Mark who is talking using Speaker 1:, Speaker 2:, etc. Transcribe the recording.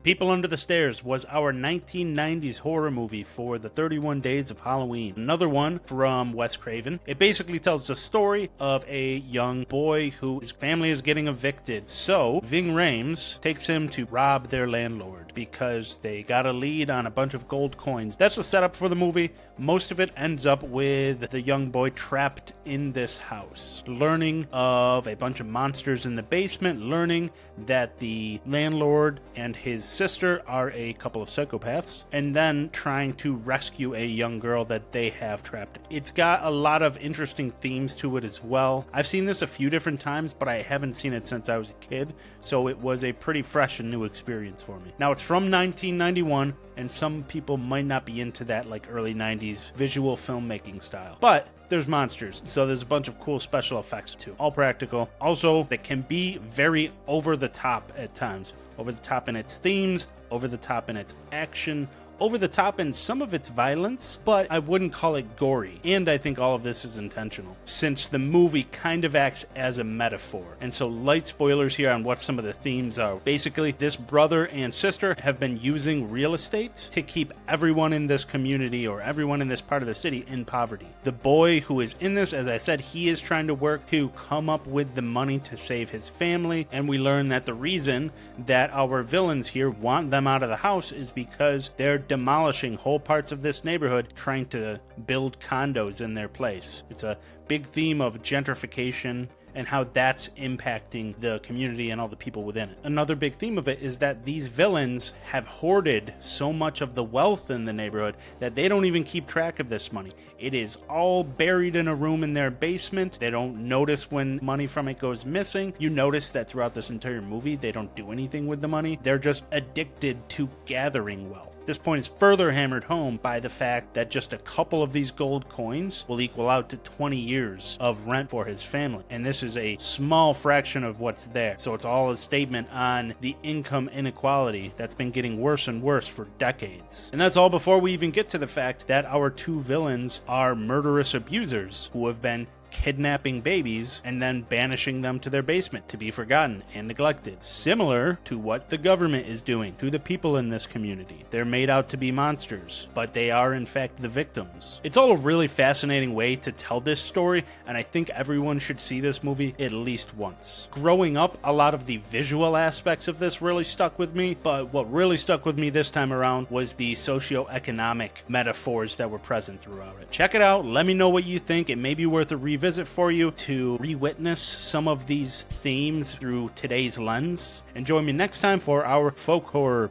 Speaker 1: People Under the Stairs was our 1990s horror movie for the 31 Days of Halloween. Another one from Wes Craven. It basically tells the story of a young boy whose family is getting evicted. So, Ving Rhames takes him to rob their landlord because they got a lead on a bunch of gold coins. That's the setup for the movie. Most of it ends up with the young boy trapped in this house, learning of a bunch of monsters in the basement, learning that the landlord and his sister are a couple of psychopaths, and then trying to rescue a young girl that they have trapped. It's got a lot of interesting themes to it as well. I've seen this a few different times, but I haven't seen it since I was a kid, so it was a pretty fresh and new experience for me. Now, it's from 1991, and some people might not be into that like early 90s visual filmmaking style, but there's monsters, so there's a bunch of cool special effects too. All practical. Also, it can be very over the top at times. Over the top in its themes, over the top in its action, over the top in some of its violence, but I wouldn't call it gory. And I think all of this is intentional, since the movie kind of acts as a metaphor. And so light spoilers here on what some of the themes are. Basically, this brother and sister have been using real estate to keep everyone in this community or everyone in this part of the city in poverty. The boy who is in this, as I said, he is trying to work to come up with the money to save his family. And we learn that the reason that our villains here want them out of the house is because they're demolishing whole parts of this neighborhood, trying to build condos in their place. It's a big theme of gentrification and how that's impacting the community and all the people within it. Another big theme of it is that these villains have hoarded so much of the wealth in the neighborhood that they don't even keep track of this money. It is all buried in a room in their basement. They don't notice when money from it goes missing. You notice that throughout this entire movie, they don't do anything with the money. They're just addicted to gathering wealth. This point is further hammered home by the fact that just a couple of these gold coins will equal out to 20 years of rent for his family. And this is a small fraction of what's there. So it's all a statement on the income inequality that's been getting worse and worse for decades. And that's all before we even get to the fact that our two villains are murderous abusers who have been kidnapping babies and then banishing them to their basement to be forgotten and neglected. Similar to what the government is doing to the people in this community. They're made out to be monsters, but they are in fact the victims. It's all a really fascinating way to tell this story, and I think everyone should see this movie at least once. Growing up, a lot of the visual aspects of this really stuck with me, but what really stuck with me this time around was the socioeconomic metaphors that were present throughout it. Check it out, let me know what you think. It may be worth a revisit for you to re-witness some of these themes through today's lens. And join me next time for our folk horror